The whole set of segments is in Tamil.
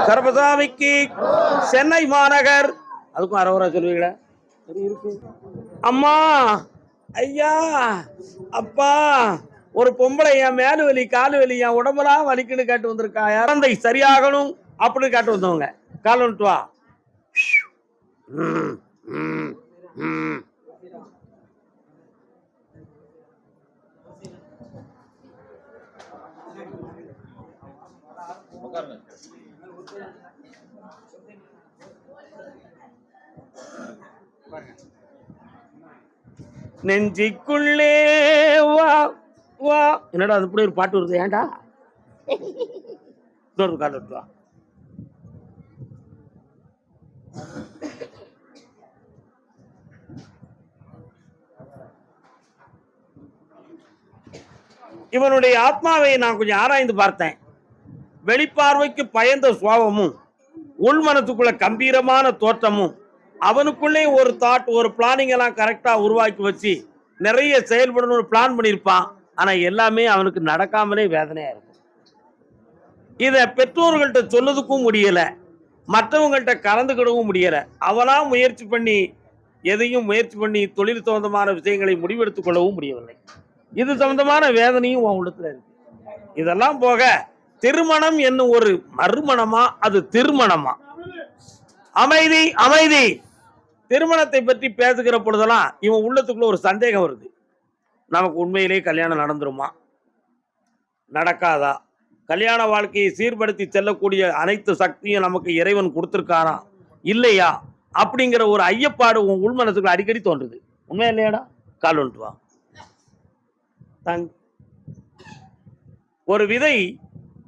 கருப்பசாமிக்கு சென்னை மாநகர். அதுக்கும் அரோரா சொல்லுவீங்களா? அம்மா, ஐயா, அப்பா, ஒரு பொம்பளை என் மேலு வலி காலு வலி என் உடம்பெல்லாம் வலிக்குன்னு கேட்டு வந்திருக்கா. குழந்தை சரியாகணும் அப்படின்னு கேட்டு வந்தவங்க கால் வந்துட்டு வா. நெஞ்சிக்குள்ளே வா வா. என்னடா அது இப்படி ஒரு பாட்டு வருது? ஏன்டா இன்னொரு கால் வந்துட்டு வா. இவனுடைய ஆத்மாவை நான் கொஞ்சம் ஆராய்ந்து பார்த்தேன். வெளிப்பார்வைக்கு பயந்த சுவாபமும் உள்மனத்துக்குள்ள கம்பீரமான தோற்றமும் அவனுக்குள்ளே ஒரு தாட் ஒரு பிளானிங் எல்லாம் கரெக்டா உருவாக்கி வச்சு நிறைய செயல்படணும்னு பிளான் பண்ணியிருப்பான். ஆனா எல்லாமே அவனுக்கு நடக்காமலே வேதனையா இருக்கும். இத பெற்றோர்கள்ட்ட சொல்லதுக்கும் முடியல, மற்றவங்கள்ட்ட கலந்துக்கிடவும் முடியல. அவனா முயற்சி பண்ணி எதையும் முயற்சி பண்ணி தொழில் சம்பந்தமான விஷயங்களை முடிவெடுத்துக் கொள்ளவும் முடியவில்லை. இது சம்பந்தமான வேதனையும் உன் உள்ளத்துல இருக்கு. இதெல்லாம் போக திருமணம் என்னும் ஒரு மறுமணமா அது திருமணமா? அமைதி அமைதி. திருமணத்தை பற்றி பேசுகிற பொழுதெல்லாம் இவன் உள்ளத்துக்குள்ள ஒரு சந்தேகம் வருது. நமக்கு உண்மையிலேயே கல்யாணம் நடந்துருமா, நடக்காதா? கல்யாண வாழ்க்கையை சீர்படுத்தி செல்லக்கூடிய அனைத்து சக்தியும் நமக்கு இறைவன் கொடுத்திருக்காரா இல்லையா அப்படிங்கிற ஒரு ஐயப்பாடு உன் உள் மனசுக்கு அடிக்கடி தோன்றுது. உண்மையா இல்லையாடா? கால் வந்துட்டு வா. ஒரு விதை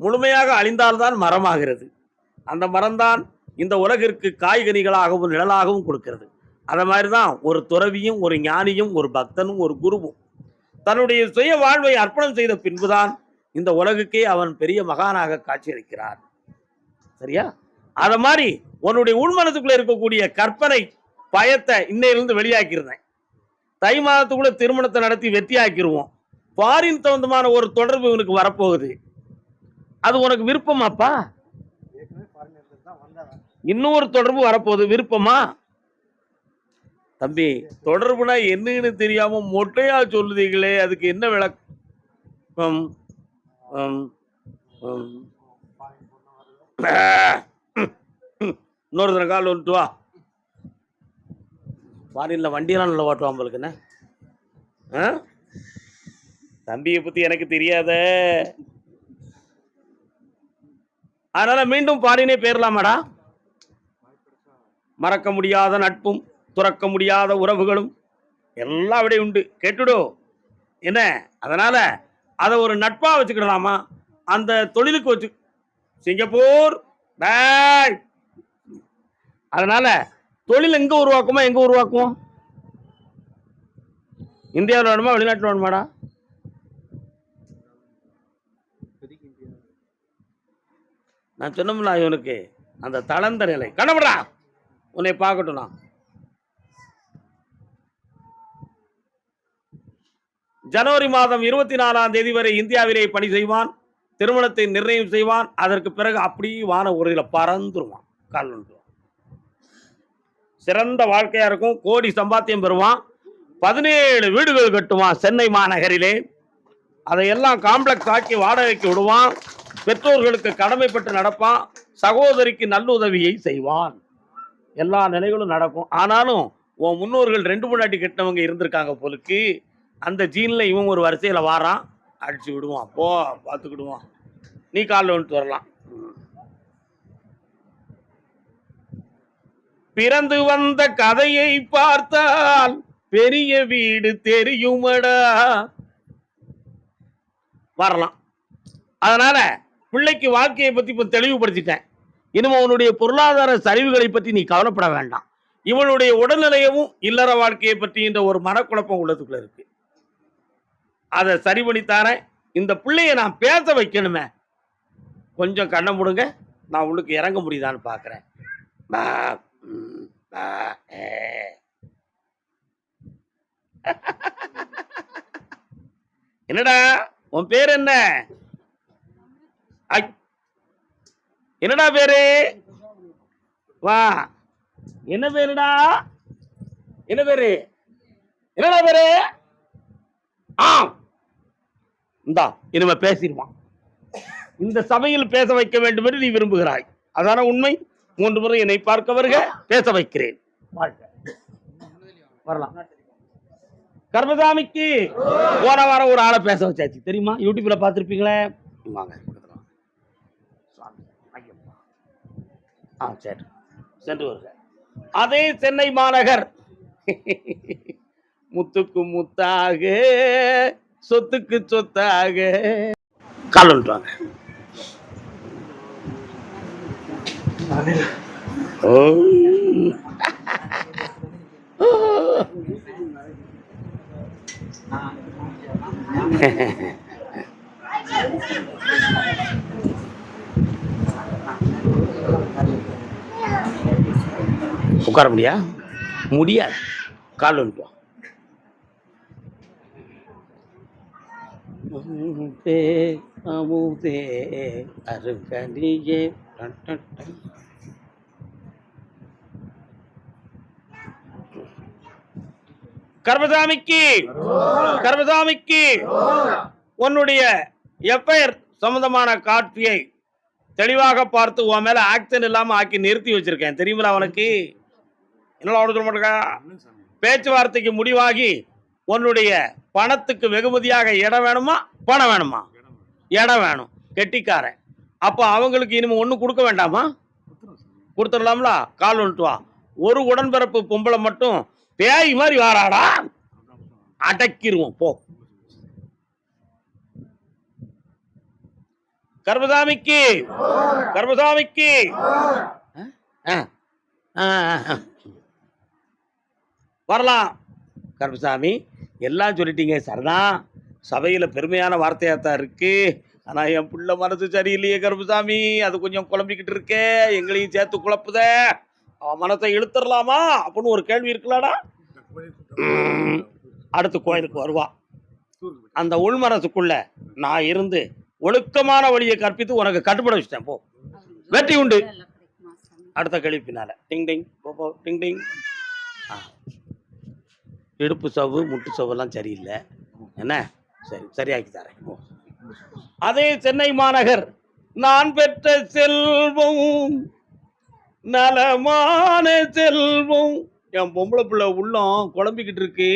முழுமையாக அழிந்தால்தான் மரமாகிறது. அந்த மரம்தான் இந்த உலகிற்கு காய்கனிகளாகவும் நிழலாகவும் கொடுக்கிறது. அத மாதிரிதான் ஒரு துறவியும் ஒரு ஞானியும் ஒரு பக்தனும் ஒரு குருவும் தன்னுடைய சுய வாழ்வை அர்ப்பணம் செய்த பின்புதான் இந்த உலகுக்கே அவன் பெரிய மகானாக காட்சியளிக்கிறார். சரியா? அத மாதிரி உன்னுடைய உள்மனத்துக்குள்ள இருக்கக்கூடிய கற்பனை பயத்தை இன்னையிலிருந்து வெளியாக்கிருந்தேன். தை மாதத்துக்குள்ள திருமணத்தை நடத்தி வெற்றியாக்கிடுவோம். ஃபாரின் சம்பந்தமான ஒரு தொடர்பு இவனுக்கு வரப்போகுது. அது உனக்கு விருப்பமாப்பா? இன்னொரு தொடர்பு வரப்போகுது, விருப்பமா? தம்பி, தொடர்புனா என்னன்னு தெரியாம மொட்டையா சொல்லுதீங்களே, அதுக்கு என்ன விளக்கம்? இன்னொரு கால் வந்துட்டு வா. ஃபாரின்ல வண்டியெல்லாம் நல்லா ஓட்டுவான் போலுக்குண்ணே. தம்பியை பத்தி எனக்கு தெரியாத, அதனால மீண்டும் ஃபாரினே பேரலாமாடா? மறக்க முடியாத நட்பும் துறக்க முடியாத உறவுகளும் எல்லாம் அப்படியே உண்டு. கேட்டுடும் என்ன? அதனால அதை ஒரு நட்பா வச்சுக்கிடலாமா? அந்த தொழிலுக்கு வச்சு சிங்கப்பூர். அதனால தொழில் எங்க உருவாக்குமா? எங்க உருவாக்குவோம்? இந்தியாவில் வேணுமா வெளிநாட்டில் வேணுமாடா? நான் சொன்னோம்ல இவனுக்கு அந்த தளர்ந்த நிலை. கண்ணபடா உன்னை பார்க்கட்டும். நான் ஜனவரி மாதம் 24ஆம் தேதி வரை இந்தியாவிலே பணி செய்வான். திருமணத்தை நிர்ணயம் செய்வான். அதற்கு பிறகு அப்படியே வான உரையில பறந்துருவான். கால் சிறந்த வாழ்க்கையா இருக்கும். கோடி சம்பாத்தியம் பெறுவான். 17 வீடுகள் கட்டுவான் சென்னை மாநகரிலே. அதையெல்லாம் காம்ப்ளெக்ஸ் ஆக்கி வாடகைக்கு விடுவான். பெற்றோர்களுக்கு கடமைப்பட்டு நடப்பான். சகோதரிக்கு நல்லுதவியை செய்வான். எல்லா நிலைகளும் நடக்கும். ஆனாலும் உன் முன்னோர்கள் 2 முன்னாடி கட்டினவங்க இருந்திருக்காங்க போலுக்கு. அந்த ஜீன்ல இவன் ஒரு வரிசையில வாரான். அடிச்சு விடுவான். போ பார்த்துக்கிடுவான். நீ காலில் வந்துட்டு வரலாம். பிறந்து வந்த கதையை பார்த்தால் பெரிய வீடு தெரியுமடா. வரலாம். அதனால பிள்ளைக்கு வாழ்க்கையை பத்தி இப்ப தெளிவுபடுத்திட்டேன். இனிமே உன்னுடைய பொருளாதார சரிவுகளை பற்றி நீ கவலைப்பட வேண்டாம். இவனுடைய உடல்நிலையவும் இல்லற வாழ்க்கையை பற்றி என்ற ஒரு மனக்குழப்பம் உள்ளதுக்குள்ள இருக்கு. அதை சரி பண்ணித்தாரேன். இந்த பிள்ளைய நான் பேச வைக்கணுமே. கொஞ்சம் கண்ணை மூடுங்க. நான் உள்ளுக்கு இறங்க முடியுதான்னு பாக்குறேன். என்னடா உன் பேர் என்ன? என்னடா பேரு? வா. என்ன பேருடா? என்ன பேரு? என்னடா பேரு? ஆ இந்தா இனிமே பேசிடுவான். இந்த சபையில் பேச வைக்க வேண்டும் என்று நீ விரும்புகிறாய், அதான உண்மை? 3 முறை என்னை பார்க்க வருக, பேச வைக்கிறேன். வரலாம். கர்மசாமிக்கு போன வாரம் ஒரு ஆளை பேச வச்சாச்சு தெரியுமா? யூடியூப்ல பார்த்திருப்பீங்களே. வாங்க. சரி, சென்று வருக. அதே சென்னை மாநகர் முத்துக்கு முத்தாக சொத்துக்கு சொத்தாக கால் வந்துட்டாங்க. உட்கார முடியாது. கால் வந்துட்டோம். அருகனியே கர்மசாமிக்கு உன்னுடைய எஃப்ஐஆர் சம்பந்தமான காப்பியை தெளிவாக பார்த்து உன் மேல ஆக்சன் இல்லாம ஆக்கி நிறுத்தி வச்சிருக்கேன். தெரியுங்களா உனக்கு? என்ன சொல்ல மாட்டேங்க. பேச்சுவார்த்தைக்கு முடிவாகி உன்னுடைய பணத்துக்கு வெகுமதியாக இடம் வேணுமா, பணம் வேணுமா? இடம் வேணும். கெட்டிக்காரன். அப்ப அவங்களுக்கு இனிமே ஒண்ணு கொடுக்க வேண்டாமா? கொடுத்துடலாம்ல. கால் வந்துட்டு வா. ஒரு உடன்பிறப்பு பொம்பளை மட்டும் பேய் மாதிரி வாராடா, அடக்கிடுவோம் போ. கர்மசாமிக்கு வரலாம். கர்மசாமி எல்லாம் சொல்லிட்டீங்க சரிதான். சபையில் பெருமையான வார்த்தையாத்தான் இருக்கு. ஆனால் என் புள்ள மனசு சரியில்லையே கர்மசாமி. அது கொஞ்சம் குழம்பிக்கிட்டு இருக்கே, எங்களையும் சேர்த்து குழப்புத. அவன் மனசை இழுத்துடலாமா அப்படின்னு ஒரு கேள்வி இருக்கலாடா. அடுத்து கோயிலுக்கு வருவா. அந்த உள் மனசுக்குள்ள நான் இருந்து ஒழுக்கமான வழியை கற்பித்து உனக்கு கட்டுப்பட வச்சுட்டேன். போ, வெற்றி உண்டு. அடுத்த கேள்வி பின்னால. டிங் டிங் போ டிங் டிங். இடுப்பு சவ்வு முட்டு சவ்வெல்லாம் சரியில்லை என்ன? சரி, சரியாக்கி தரேன். அதே சென்னை மாநகர் நான் பெற்ற செல்வம் நலமான செல்வம். என் பொம்பளை பிள்ளை உள்ளம் குழம்பிக்கிட்டு இருக்கு.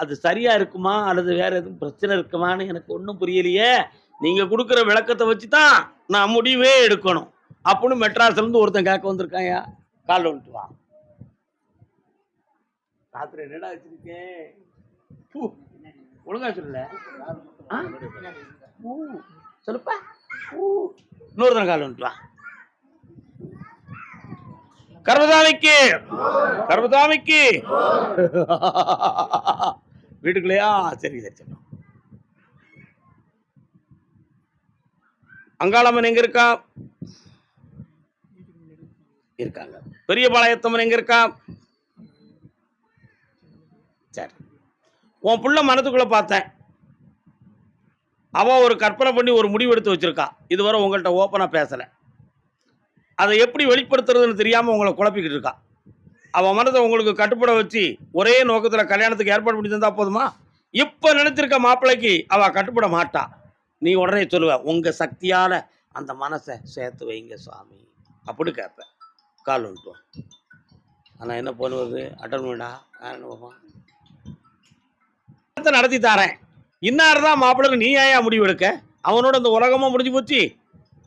அது சரியா இருக்குமா அல்லது வேற எதுவும் பிரச்சனை இருக்குமான்னு எனக்கு ஒன்றும் புரியலையே. நீங்க கொடுக்குற விளக்கத்தை வச்சு தான் நான் முடிவே எடுக்கணும் அப்படின்னு மெட்ராஸ்ல இருந்து ஒருத்தன் கேட்க வந்திருக்காயா. கால் வந்துட்டு வா. ராத்திரி என்னடா வச்சிருக்கேன்? ஒழுங்கா சொல்லல. சொல்லுப்பா. இன்னொரு தடவை கால் வந்துட்டு வா. கர்மசாமிக்கு வீட்டுக்குள்ளையா? சரி சரி சரி. அங்காளம்மன் எங்க இருக்கா? இருக்காங்க. பெரிய பாளையத்தம்மன் எங்க இருக்கா? சரி. உன் புள்ள மனத்துக்குள்ள பார்த்தேன். அவ ஒரு கற்பனை பண்ணி ஒரு முடிவு எடுத்து வச்சிருக்கா. இதுவரை உங்கள்கிட்ட ஓப்பனா பேசல. அதை எப்படி வெளிப்படுத்துறதுன்னு தெரியாம உங்களை குழப்பிக்கிட்டு இருக்கா. அவன் மனதை உங்களுக்கு கட்டுப்பட வச்சு ஒரே நோக்கத்துல கல்யாணத்துக்கு ஏற்பாடு பண்ணி தந்தா போதுமா? இப்ப நினைச்சிருக்க மாப்பிள்ளைக்கு அவ கட்டுப்பட மாட்டா. நீ உடனே சொல்லுவ, உங்க சக்தியால அந்த மனசை சேர்த்து வைங்க சுவாமி அப்படி கேட்ப. கால் வந்துட்டோம். ஆனா என்ன பண்ணுவது? அட்டன் பண்ணா நடத்தி தாரேன். இன்னார்தான் மாப்பிள்ளை, நீ ஏன் முடிவு எடுக்க? அவனோட இந்த உலகமா முடிஞ்சு போச்சு.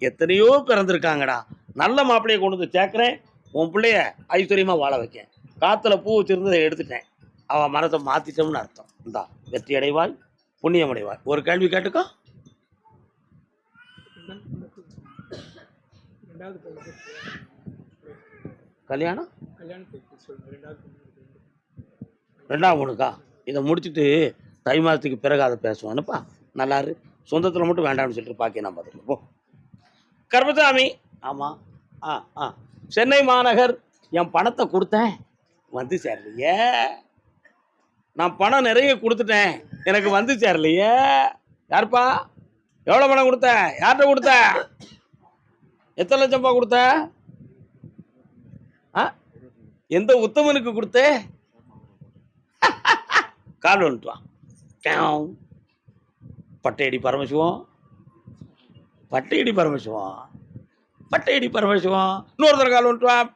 எத்தனையோ பிறந்திருக்காங்கடா. நல்ல மாப்பிள்ளையை கொண்டு வந்து சேர்க்கிறேன். உன் பிள்ளைய ஐஸ்வர்யமா வாழ வைக்கேன். காத்துல பூ வச்சிருந்ததை எடுத்துட்டேன். அவன் மனத்தை மாத்திட்டோம்னு அர்த்தம். இந்தா வெற்றி அடைவாய், புண்ணியம் அடைவாய். ஒரு கேள்வி கேட்டுக்கோ. கல்யாணம் ரெண்டாவது பொண்ணுக்கா? இதை முடிச்சுட்டு தை மாதத்துக்கு பிறகு அதை பேசுவானுப்பா. நல்லாரு. சொந்தத்தில் மட்டும் வேண்டாம்னு சொல்லிட்டு பாக்கி நான் பார்த்துட்டு போ. கர்மசாமி. ஆமாம். சென்னை மாநகர் என் பணத்தை கொடுத்தேன், வந்து சேரலையே. நான் பணம் நிறைய கொடுத்துட்டேன், எனக்கு வந்து சேரலையே. யாருப்பா? எவ்வளோ பணம் கொடுத்த? யார்கிட்ட கொடுத்த? எத்தனை லட்சம் ரூபாய் கொடுத்த? எந்த உத்தமனுக்கு கொடுத்த? கால் வந்துட்டுவான். பட்டையடி பரமசிவம், பட்டையடி பரமசிவம், பட்டையடி பரமசிவம். இன்னொருத்தர் கால் வந்துட்டுவான்.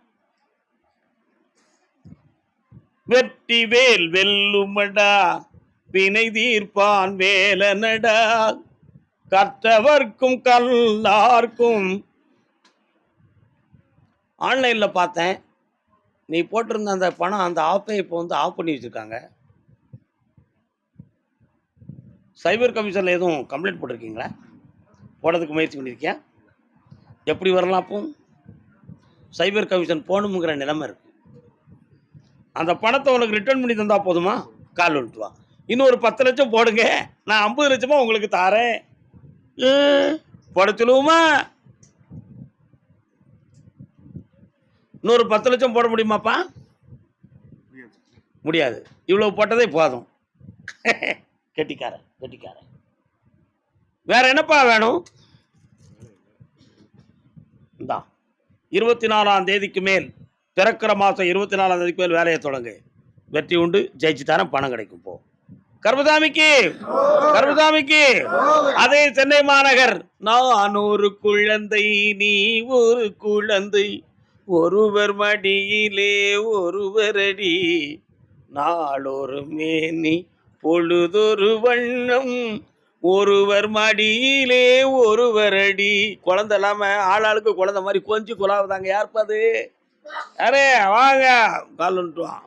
வெற்றி வேல் வெல்லுமடா, வினை தீர்ப்பான் வேலனடா, கற்றவர்க்கும் கல்லார்க்கும். ஆன்லைன்ல பார்த்தேன், நீ போட்டிருந்த அந்த பணம், அந்த ஆப்பை இப்போ வந்து ஆஃப் பண்ணி வச்சிருக்காங்க. சைபர் கமிஷனில் எதுவும் கம்ப்ளைண்ட் போட்டிருக்கீங்களா? போடுறதுக்கு முயற்சி பண்ணியிருக்கியா? எப்படி வரலாம்? அப்போ சைபர் கமிஷன் போகணுங்கிற நிலைமை இருக்கு. அந்த பணத்தை உனக்கு ரிட்டர்ன் பண்ணி தந்தா போதுமா? கால் வந்துட்டு வா. இன்னும் ஒரு 10 லட்சம் போடுங்க, நான் 50 லட்சமா உங்களுக்கு தாரேன். போட சொல்லுவோமா? இன்னொரு 10 லட்சம் போட முடியுமாப்பா? முடியாது. இவ்வளவு போட்டதே போதும். கெட்டிக்காரன், கெட்டிக்காரன். வேற என்னப்பா வேணும்? இந்தா 24ஆம் தேதிக்கு மேல், பிறக்கிற மாதம் 24ஆம் தேதிக்கு மேல் வேலையை தொடங்கு. வெற்றி உண்டு, ஜெயிச்சு தரேன், பணம் கிடைக்கும். போ. கர்மசாமிக்கு, கர்மசாமிக்கு. அதே சென்னை மாநகர். நான் ஒரு குழந்தை, நீ ஒரு குழந்தை, ஒருவர் மடியிலே ஒருவரடி, நாளொரு மேனி பொழுதொரு வண்ணம், ஒருவர் மடியிலே ஒருவரடி. குழந்தை இல்லாம ஆளாளுக்கு குழந்தை மாதிரி கொஞ்சம் குழாவுதாங்க. யாருப்பது? அரே வாங்க, கால் வந்துட்டுவான்.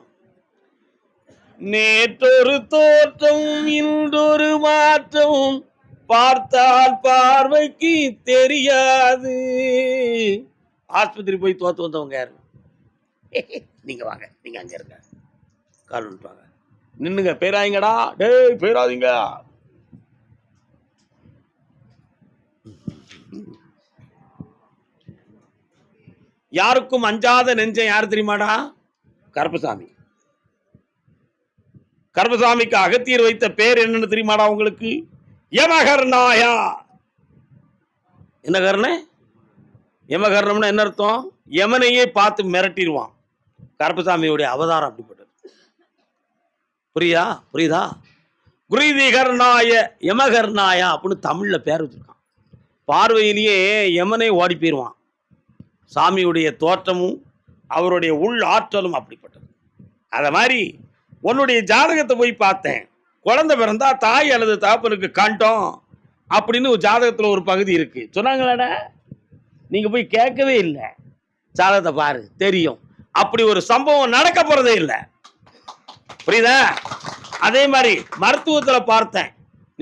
நேற்றொரு தோற்றம் இன்றொரு மாற்றம், பார்த்தால் பார்வைக்கு தெரியாது. ஆஸ்பத்திரி போய் தோத்து வந்தவங்க யாரு? நீங்க வாங்க, நீங்க அங்க இருங்க. கால் வந்துட்டுவாங்க. நின்னுங்க, பேராதீங்கடா. டேய் பேராதீங்க. யாருக்கும் அஞ்சாத நெஞ்சம் யார் தெரியுமாடா? கருப்பசாமி. கருப்பசாமிக்கு அகத்தியர் வைத்த பேர் என்னன்னு தெரியுமாடா உங்களுக்கு? யமகர்ணாயா. என்ன கர்ணம்? யமகர்ணம்னா என்ன அர்த்தம்? யமனையே பார்த்து மிரட்டிடுவான். கருப்பசாமியுடைய அவதாரம் அப்படிப்பட்டது. புரியுதா? புரியுதா? குருதிகர்ணாய யமகர்ணாயா அப்படின்னு தமிழ்ல பேர் வச்சிருக்கான். பார்வையிலேயே யமனை ஓடி போயிடுவான். சாமியுடைய தோற்றமும் அவருடைய உள் ஆற்றலும் அப்படிப்பட்டது. அத மாதிரி உன்னுடைய ஜாதகத்தை போய் பார்த்தேன். குழந்தை பிறந்தா தாய் அல்லது தகப்பனுக்கு கண்டம் அப்படின்னு ஒரு ஜாதகத்துல ஒரு பகுதி இருக்கு. சொன்னாங்களாடா? நீங்க போய் கேட்கவே இல்லை. ஜாதகத்தை பாரு, தெரியும். அப்படி ஒரு சம்பவம் நடக்க போறதே இல்லை. புரியுதா? அதே மாதிரி மருத்துவத்துல பார்த்தேன்.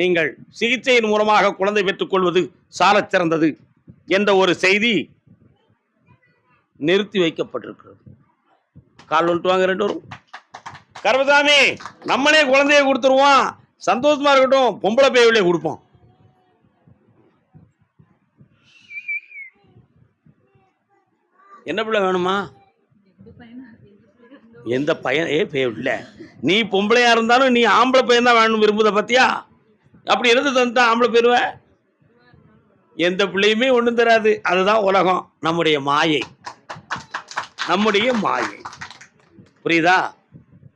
நீங்கள் சிகிச்சையின் மூலமாக குழந்தை பெற்றுக் கொள்வது சாலச் சிறந்தது என்ற ஒரு செய்தி நிறுத்தி வைக்கப்பட்டிருக்கிறது. கால் வந்துட்டு வாங்க ரெண்டு வரும். கருப்பசாமி, நம்மளே குழந்தைய கொடுத்துருவோம், சந்தோஷமா இருக்கட்டும். பொம்பளை பேவிலே கொடுப்போம். என்ன பிள்ளை வேணுமா? எந்த பையன்? பேவில்ல, நீ பொம்பளையா இருந்தாலும் நீ ஆம்பளை பையன் தான் வேணும் விரும்புத. பத்தியா? அப்படி இருந்து தந்தா ஆம்பளை போயிருவ. எந்த பிள்ளையுமே ஒண்ணும் தராது. அதுதான் உலகம், நம்முடைய மாயை, நம்முடைய மாயை. புரியுதா?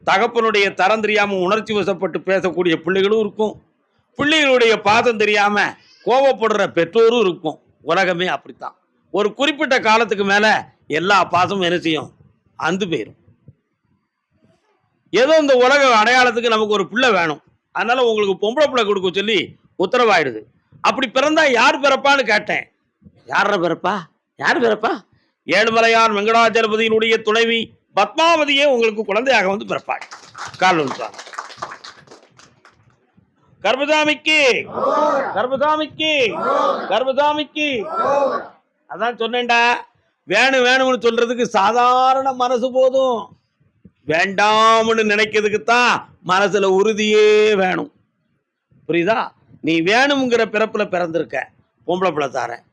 தகப்பனுடைய தரம் தெரியாம உணர்ச்சி வசப்பட்டு பேசக்கூடிய பிள்ளைகளும் இருக்கும். பிள்ளைகளுடைய பாதம் தெரியாம கோபப்படுற பெற்றோரும் இருக்கும். உலகமே அப்படித்தான். ஒரு குறிப்பிட்ட காலத்துக்கு மேல எல்லா பாசமும் என்ன செய்யும்? அந்து போயிடும். ஏதோ இந்த உலக அடையாளத்துக்கு நமக்கு ஒரு பிள்ளை வேணும், அதனால உங்களுக்கு பொம்பளை பிள்ளை கொடுக்க சொல்லி உத்தரவாயிடுது. அப்படி பிறந்தா யார் பிறப்பான்னு கேட்டேன். யார பிறப்பா? யார் பிறப்பா? ஏழுமலையான் வெங்கடாஜலபதியினுடைய துணைவி பத்மாவதியே உங்களுக்கு குழந்தையாக வந்து பிறப்பாள். கால் வந்துட்டாங்க. கர்மசாமிக்கு, கர்மசாமிக்கு, கர்மசாமிக்கு. அதான் சொன்னேன்டா, வேணும் வேணும்னு சொல்றதுக்கு சாதாரண மனசு போதும். வேண்டாம்னு நினைக்கிறதுக்கு தான் மனசுல உறுதியே வேணும். புரியுதா? நீ வேணுங்கிற பிறப்புல பிறந்திருக்க, பொம்பளை பிள்ளை தாரேன்.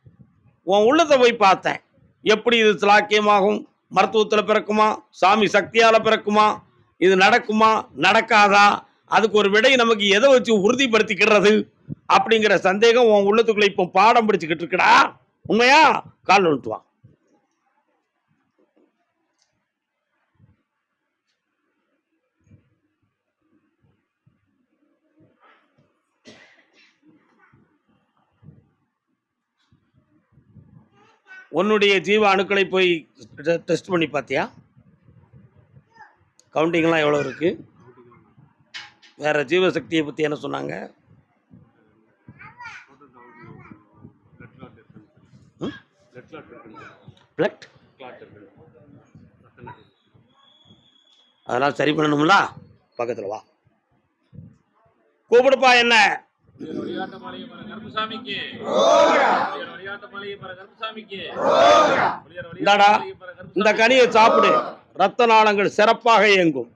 உன் உள்ளத்தை போய் பார்த்தேன். எப்படி இது சாக்கியமாகும்? மருத்துவத்தில் பிறக்குமா? சாமி சக்தியால பிறக்குமா? இது நடக்குமா நடக்காதா? அதுக்கு ஒரு விடை நமக்கு எதை வச்சு உறுதிப்படுத்திக்கிறது அப்படிங்கிற சந்தேகம் உன் உள்ளத்துக்குள்ள இப்போ பாடம் பிடிச்சுக்கிட்டு இருக்குடா. உண்மையா? கால் விழுத்து வா. உன்னுடைய ஜீவ அணுக்களை போய் டெஸ்ட் பண்ணி பார்த்தியா? கவுண்டிங்லாம் எவ்வளோ இருக்கு? வேற ஜீவசக்தியை பற்றி என்ன சொன்னாங்க? அதெல்லாம் சரி பண்ணணும்ல. பக்கத்தில் வா, கூப்பிடுப்பா. என்ன இந்த கனியை சாப்பிடு, ரத்த நாளங்கள் சிறப்பாக இயங்கும்.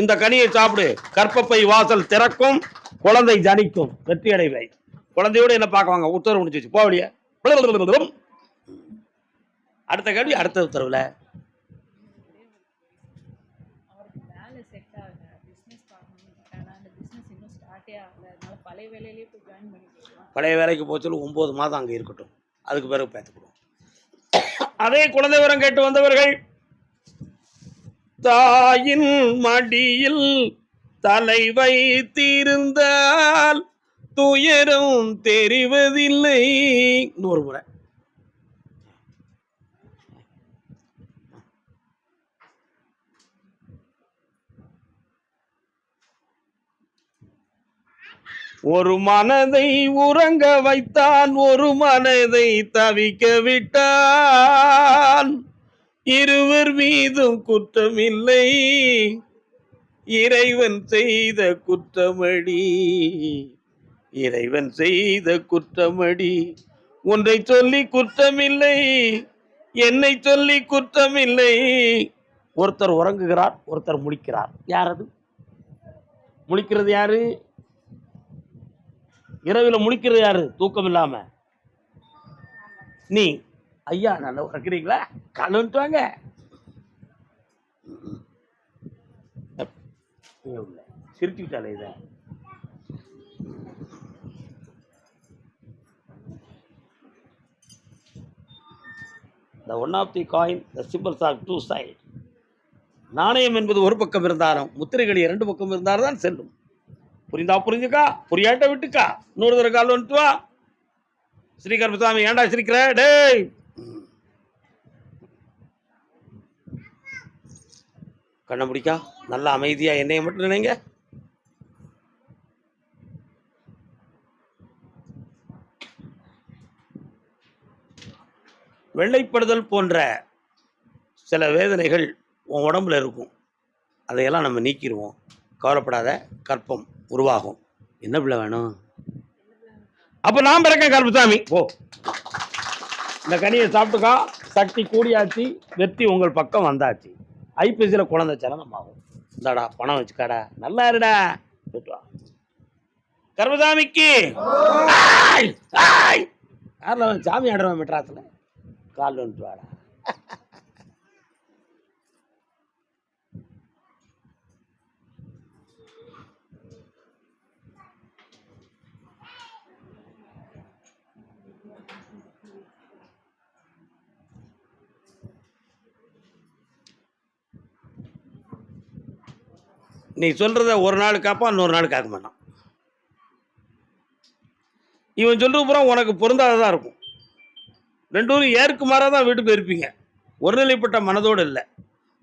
இந்த கனியை சாப்பிடு, கர்ப்பப்பை வாசல் திறக்கும், குழந்தை ஜனிக்கும், வெற்றி அடைவை. குழந்தையோடு என்ன பார்க்குவாங்க? உத்தரவு முடிச்சு போவடிய. அடுத்த கேள்வி அடுத்த உத்தரவுல. பழைய வேலைக்கு போச்சு 9 மாதம் அங்கே இருக்கட்டும், அதுக்கு பிறகு பார்த்துக்கிடுவோம். அதே குழந்தை வரம் கேட்டு வந்தவர்கள் தாயின் மடியில் தலை வைத்திருந்தால் துயரம் தெரிவதில்லை. இன்னொரு முறை. ஒரு மனதை உறங்க வைத்தான், ஒரு மனதை தவிக்க விட்டான். இருவர் மீதும் குற்றமில்லை, இறைவன் செய்த குற்றமடி, இறைவன் செய்த குற்றமடி. ஒன்றை சொல்லி குற்றமில்லை, என்னை சொல்லி குற்றமில்லை. ஒருத்தர் உறங்குகிறார், ஒருத்தர் முழிக்கிறார். யார் அது? முழிக்கிறது யாரு? இரவில் முழிக்கிறது யாரு? தூக்கம் இல்லாம நீ. ஐயா நல்லா உறக்குறீங்களா? காலன்ட்டு வாங்க. சிரிச்சுட்டாலே இத. The one of the coin, the symbols are two sides. நாணயம் என்பது ஒரு பக்கம் இருந்தாலும் முத்திரைகள் 2 பக்கம் இருந்தால்தான் செல்லும். புரிந்தா புரிஞ்சுக்கா, புரியாட்ட விட்டுக்கா. இன்னொரு தடவை கால் வந்துட்டு வா. ஸ்ரீ கருப்பசாமி, ஏன்டா சிரிக்கிற? டேய், கண்ண முடிக்கா. நல்லா அமைதியா என்னைய மட்டும் நினைங்க. வெள்ளைப்படுதல் போன்ற சில வேதனைகள் உன் உடம்புல இருக்கும். அதையெல்லாம் நம்ம நீக்கிடுவோம். கவலைப்படாத, கற்பம் உருவாகும். என்ன பிள்ளை வேணும்? அப்ப நான் பிறக்க கருப்பசாமி. போ, இந்த கனியை சாப்பிட்டுக்கா. சக்தி கூடியாச்சு, வெற்றி உங்கள் பக்கம் வந்தாச்சு. ஐப்பசியில் குழந்தை சலனம் ஆகும். இந்தாடா பணம் வச்சுக்காடா, நல்லா இருடா. கருப்பசாமிக்கு யாரில் சாமி ஆடுறவன் மெட்ராஸில் கால் வந்துட்டு வாடா. நீ சொல்கிறத ஒரு நாள் காப்பான், இன்னொரு நாள் காக்க மாட்டான். இவன் சொல்கிறது பூரா உனக்கு பொருந்தாததாக இருக்கும். 2 பேரும் ஏற்கு மாறாக தான் வீட்டுக்கு இருப்பீங்க. ஒருநிலைப்பட்ட மனதோடு இல்லை.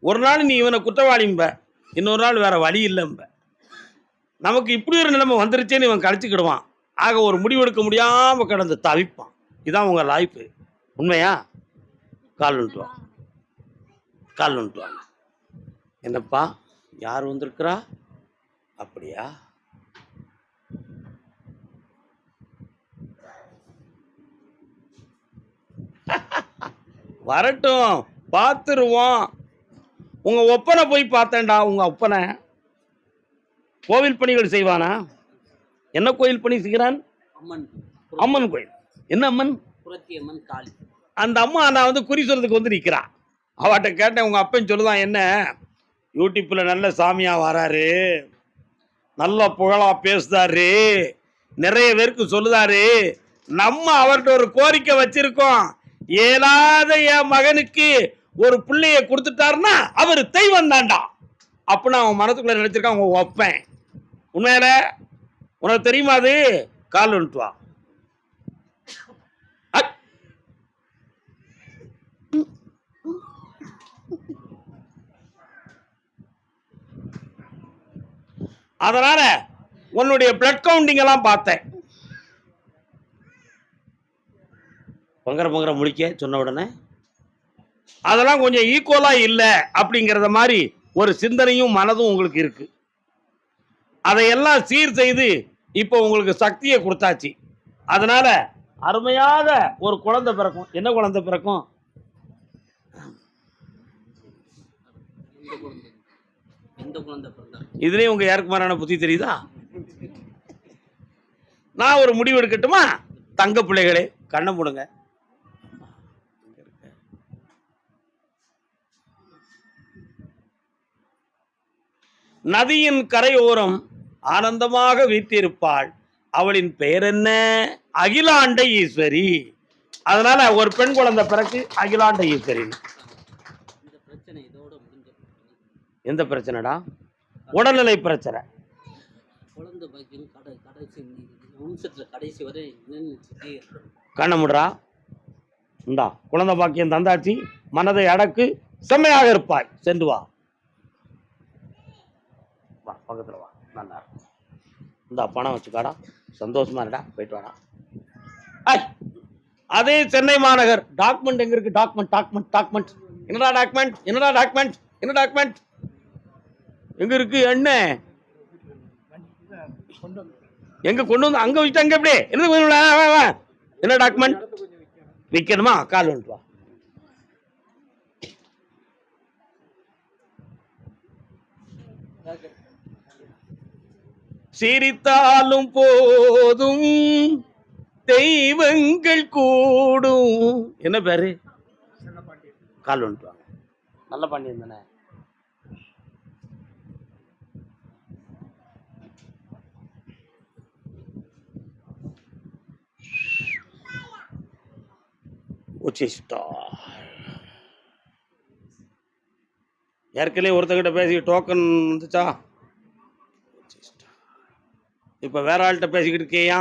ஒரு நாள் நீ இவனை குற்றவாளிம்ப, இன்னொரு நாள் வேறு வழி இல்லைம்ப. நமக்கு இப்படி ஒரு நிலைமை வந்துருச்சேன்னு இவன் கழிச்சுக்கிடுவான். ஆக ஒரு முடிவெடுக்க முடியாமல் கடந்து தவிப்பான். இதுதான் உங்கள் லைஃபு. உண்மையா? கால் வந்துட்டுவான், கால் வந்துட்டுவாங்க. என்னப்பா, யார் வந்திருக்கிறா? அப்படியா? வரட்டும், பார்த்துருவோம். உங்க ஒப்பனை போய் பார்த்தேன்டா. உங்க ஒப்பனை கோவில் பணிகள் செய்வானா? என்ன கோயில் பணி செய்கிறான்? அம்மன் கோயில். என்ன அம்மன்? காளி. அந்த அம்மா நான் குறி சொல்றதுக்கு வந்து நிற்கிறா. அவட்ட கேட்டேன், உங்க அப்பன் சொல்லுதான், என்ன யூடியூப்ல நல்ல சாமியா வராரு, நல்ல புகழா பேசுதாரு, நிறைய பேருக்கு சொல்லுதாரு, நம்ம அவர்கிட்ட ஒரு கோரிக்கை வச்சிருக்கோம். ஏலாத என் மகனுக்கு ஒரு பிள்ளைய கொடுத்துட்டாருன்னா அவர் தெய்வம் தாண்டா அப்படின்னு அவன் மனத்துக்குள்ள நினைச்சிருக்கான். அவங்க ஒப்பேன். உண்மையில உனக்கு தெரியுமா? அது கால் வந்துட்டு வா. அதனால உன்னுடைய பிளட் கவுண்டிங் எல்லாம் பார்த்தேன். பொங்கர முடிக்க சொன்ன உடனே அதெல்லாம் கொஞ்சம் ஈக்குவலா இல்லை அப்படிங்கிறத மாதிரி ஒரு சிந்தனையும் மனதும் உங்களுக்கு இருக்கு. அதையெல்லாம் சீர் செய்து இப்போ உங்களுக்கு சக்தியை கொடுத்தாச்சு. அதனால அருமையாக ஒரு குழந்தை பிறக்கும். என்ன குழந்தை பிறக்கும்? இதுலயே உங்க யாருக்கு மாறான புத்தி தெரியுதா? நான் ஒரு முடிவு எடுக்கட்டுமா? தங்க பிள்ளைகளே கண்ணை மூடுங்க. நதியின் கரையோரம் ஆனந்தமாக வீற்றிருப்பாள். அவளின் பெயர் என்ன? அகிலாண்ட ஈஸ்வரி. அதனால ஒரு பெண் குழந்தை பிறகு அகிலாண்ட ஈஸ்வரி. எந்த பிரச்சனைடா? உடல்நிலை பிரச்சனை. கண்ண முடுறா. இந்தா குழந்தை பாக்கியம் தந்தாச்சு. மனதை அடக்கு. செம்மையாக இருப்பாய். சென்று வா. வா பக்கத்துல வா. நல்லா இந்த பணம் வச்சுக்காடா. சந்தோஷமா இருடா. போயிட்டு வாடா. அதே சென்னை மாநகர். டாக்குமெண்ட் எங்க இருக்கு? டாக்குமெண்ட். என்னடா டாக்குமெண்ட் எங்க இருக்கு? என்ன எங்க கொண்டு வந்து அங்க வச்சுட்டாங்க. எப்படி என்ன டாக்குமெண்ட் விற்கணுமா? கால் வந்துட்டு வா. சிரித்தாலும் போதும் தெய்வங்கள் கூடும். என்ன பேரு? கால் வந்துட்டு வாங்க. நல்ல பாண்டியன் தானே? ஏற்கனவே ஒருத்தகிட்ட பேசி டோக்கன் வந்துச்சா? இப்ப வேற ஆள்கிட்ட பேசிக்கிட்டு இருக்கியா?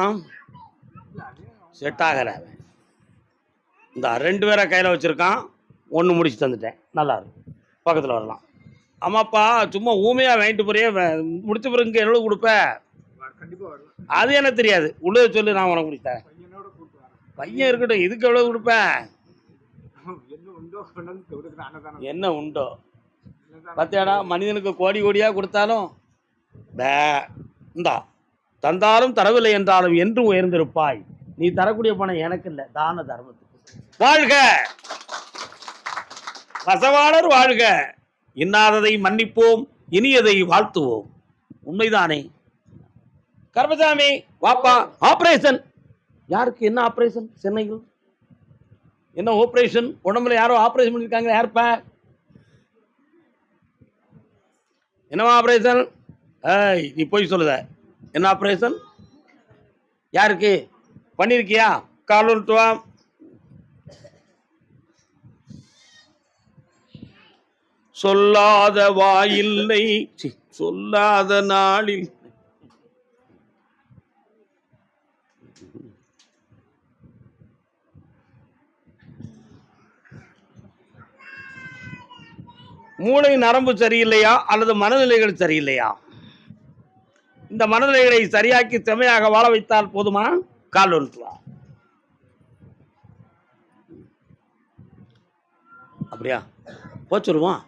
செட் ஆகல. இந்த 2 பேரை கையில வச்சிருக்கான். 1 முடிச்சு தந்துட்டேன். நல்லா இருக்கு. பக்கத்துல வரலாம். ஆமாப்பா சும்மா ஊமையா வாங்கிட்டு போறியே, முடிச்ச பிறகு எவ்வளவு கொடுப்ப? அது எனக்கு தெரியாது. உள்ளே சொல்லி நான் உனக்கு முடிச்சேன். பையன் இருக்கட்டும். இதுக்கு எவ்வளவு கொடுப்ப? என்ன உண்டோ? பத்தியாடா மனிதனுக்கு கோடி கோடியா கொடுத்தாலும் இந்தா தந்தாலும் தரவில்லை என்றாலும் என்று உயர்ந்திருப்பாய். நீ தரக்கூடிய பணம் எனக்கு இல்லை, தான தர்மத்துக்கு. வாழ்க பசவாளர் வாழ்க. இன்னாததை மன்னிப்போம், இனியதை வாழ்த்துவோம். உண்மைதானே? கர்மசாமி வாப்பா. ஆபரேஷன். யாருக்கு என்ன ஆபரேஷன்? சென்னையில் என்ன ஆபரேஷன்? உடம்புல யாரோ ஆபரேஷன் பண்ணிருக்காங்க. யாருப்பா? என்னவா ஆபரேஷன்? நீ போய் சொல்லுத. என்ன ஆபரேஷன்? யாருக்கு பண்ணிருக்கியா? காலுவா. சொல்லாத வாயில்லை, சொல்லாத நாளில் மூளை நரம்பு சரியில்லையா அல்லது மனநிலைகள் சரியில்லையா? இந்த மனநிலைகளை சரியாக்கி செம்மையாக வாழ வைத்தால் போதுமா? கால் ஒன்றுவா. அப்படியா? போச்சுருவோம்.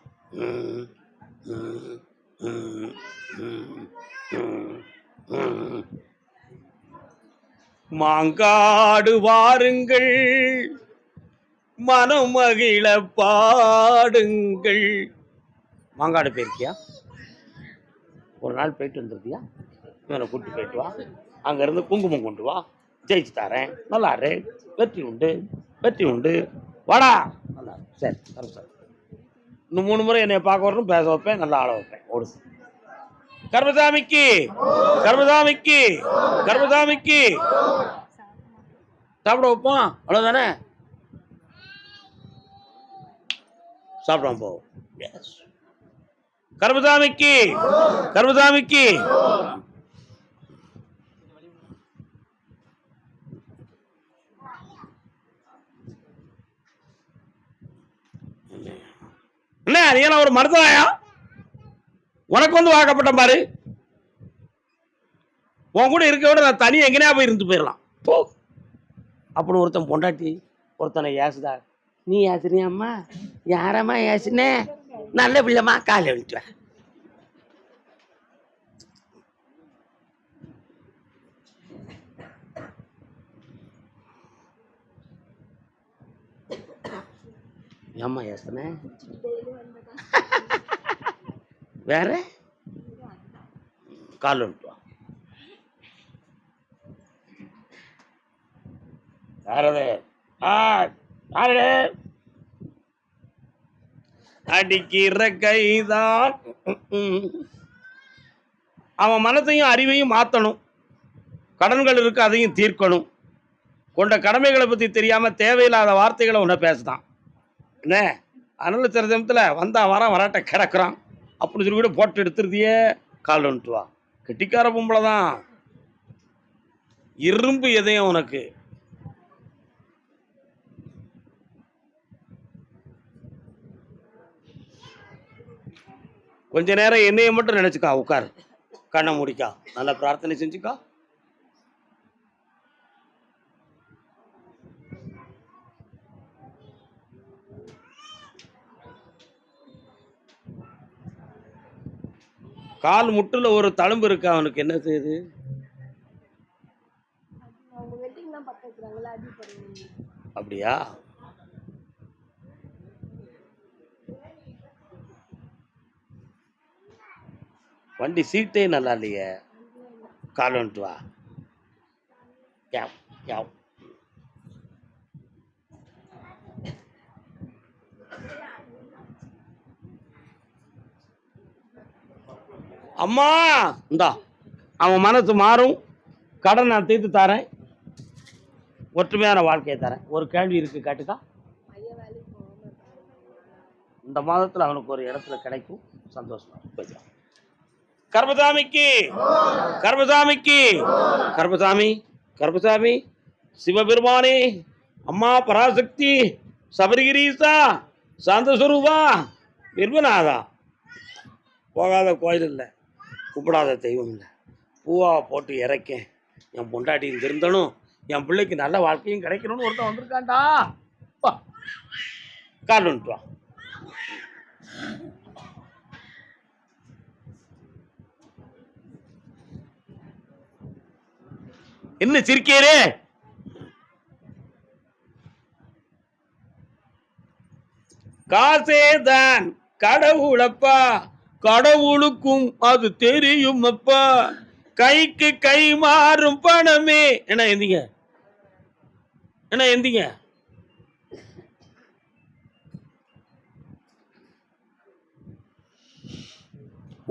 மாங்காடு வாருங்கள், மனமகிழ பாடுங்கள். மாங்காடு போயிருக்கியா? ஒரு நாள் போயிட்டு வந்துருக்கியா? இவனை கூப்பிட்டு போயிட்டு வா. அங்கேருந்து குங்குமம் கொண்டு வா. ஜெயிச்சு தரேன். நல்லாரு. வெற்றி உண்டு, வெற்றி உண்டு. வாடா. நல்லா சரி. சார் இன்னும் 3 முறை என்னை பார்க்க வரணும். பேச வைப்பேன். நல்லா ஆள வைப்பேன். ஓடு. கர்மசாமிக்கு, கர்மசாமிக்கு, கர்மசாமிக்கு. சாப்பிட வைப்போம், அவ்வளோதானே. சாப்பிடாம போவோம். கருமசாமிக்கு கருமசாமிக்கு என்ன நீ ஒரு மருத்துவயா உனக்கு வந்து வாக்கப்பட்ட பாரு. உன் கூட இருக்க விட நான் தனியாக எங்கேயா போய் இருந்து போயிடலாம் போ. அப்படி ஒருத்தன் பொண்டாட்டி ஒருத்தனை ஏசுதா. நீ ஏசுறியாம்மா? யாரம்மா ஏசுனே? நல்ல பிள்ளைம்மா, காலை விட்டுவேன். ஏம்மா ஏசுனே? வேற கால் விட்டுவா. அடிக்கிற கைதான். அவன் மனத்தையும் அறிவையும் மாற்றணும். கடன்கள் இருக்கு, அதையும் தீர்க்கணும். கொண்ட கடமைகளை பற்றி தெரியாமல் தேவையில்லாத வார்த்தைகளை உன்னை பேசுதான் என்ன. அதனால சில சமயத்தில் வந்தா வராட்ட கிடக்குறான் அப்படின்னு சொல்லி கூட போட்டு எடுத்துருதியே. கால் வந்துட்டு வா. கெட்டிக்கார பொம்பளை தான், இரும்பு எதையும் உனக்கு. கொஞ்ச நேரம் என்னைய மட்டும் நினைச்சுக்கா, உட்காரு, கண்ணை முடிக்கா, நல்லா பிரார்த்தனை செஞ்சுக்கா. கால் முட்டுல ஒரு தழும்பு இருக்கு, அவனுக்கு என்ன செய்யுது? அப்படியா? வண்டி சீட்டே நல்லா இல்லையே. கால் வந்துட்டு வா. அம்மா இந்தா, அவன் மனசு மாறும். கடன் நான் தீர்த்து தரேன், ஒற்றுமையான வாழ்க்கையை தரேன். ஒரு கேள்வி இருக்கு, கேட்டுக்கா. இந்த மாதத்தில் அவனுக்கு ஒரு இடத்துல கிடைக்கும், சந்தோஷமா பேசலாம். கர்மசாமிக்கு கர்மசாமிக்கு கர்மசாமி கர்மசாமி சிவபெருமானே, அம்மா பராசக்தி, சபரிகிரீசா, சாந்தஸ்வரூபா, விர்வநாதா. போகாத கோயில் இல்லை, கூப்பிடாத தெய்வம் இல்லை. பூவாவை போட்டு இறக்கேன், என் பொண்டாட்டியும் திருந்தணும், என் பிள்ளைக்கு நல்ல வாழ்க்கையும் கிடைக்கணும்னு ஒருத்தன் வந்திருக்காண்டா. கால் வந்துட்டு வா. என்ன சிரிக்கிறே? காசேதான் கடவுளப்பா, கடவுளுக்கும் அது தெரியும் அப்பா, கைக்கு கை மாறும் பணமே. என்ன எந்திங்க, என்ன எந்திங்க.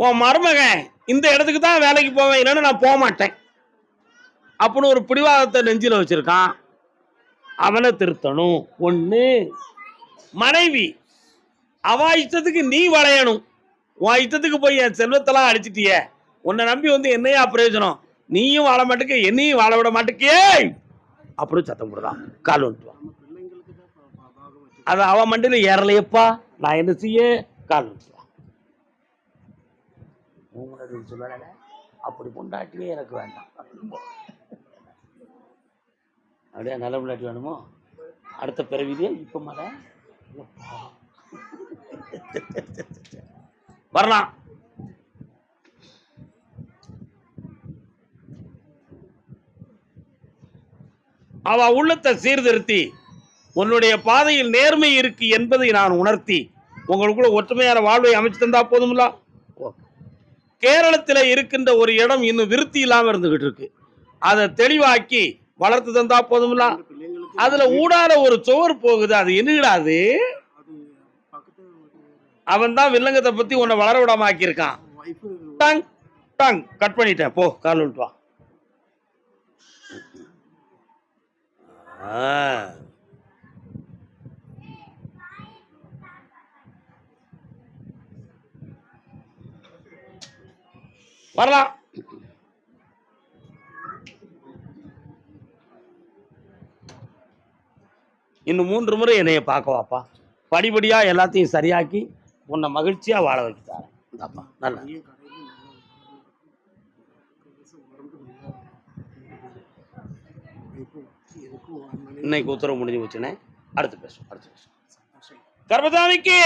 உன் மருமகன் இந்த இடத்துக்கு தான் வேலைக்கு போவேன், இல்லைன்னா நான் போக மாட்டேன் அப்படின்னு ஒரு பிடிவாதத்தை நெஞ்சில வச்சிருக்கான். அவனை திருத்தணும். ஒண்ணு, மனைவி அவ இஷ்டத்துக்கு நீ வளையணும். உன் இஷ்டத்துக்கு போய் என் செல்வத்தெல்லாம் அடிச்சிட்டிய, உன்னை நம்பி வந்து என்னையா பிரயோஜனம்? நீயும் வாழ மாட்டேக்க, என்னையும் வாழ விட மாட்டேக்கே அப்படி சத்தம் போடுதான். கால் வந்துட்டு. அது அவன் மண்டியில ஏறலையப்பா, நான் என்ன செய்ய? கால் வந்துட்டு. சொல்ல அப்படி பொண்டாட்டியே எனக்கு வேண்டாம். அப்படியே நல்ல பொண்டாட்டி வேணுமோ? அடுத்த பிறவிலே இப்ப மழை வரலாம். அவ உள்ளத்தை சீர்திருத்தி உன்னுடைய பாதையில் நேர்மை இருக்கு என்பதை நான் உணர்த்தி உங்களுக்குள்ள ஒற்றுமையான வாழ்வை அமைச்சு தந்தா போதும்ல. கேரளத்தில் இருக்கின்ற ஒரு இடம் இன்னும் விருத்தி இல்லாம இருந்துகிட்டு இருக்கு, அதை தெளிவாக்கி வளர்த்து தந்தா போதும்ல. அதுல ஊடால ஒரு சுவர் போகுது, அது என்னடாது? அவன் தான் வில்லங்கத்தை பத்தி உன்னை வளர விடாம ஆக்கியிருக்கான். கட் பண்ணிட்டேன், போ. கால் விட்டு வா. ஆ. வரலாம். இன்னும் 3 முறை என்னைய பார்க்க வாப்பா. படிப்படியா எல்லாத்தையும் சரியாக்கி உன்னை மகிழ்ச்சியா வாழ வைக்கிறார். இந்தாப்பா நல்ல. இன்னைக்கு உத்தரவு முடிஞ்சு போச்சுனே. அடுத்து பேசுவோம். கர்மசாமிக்கு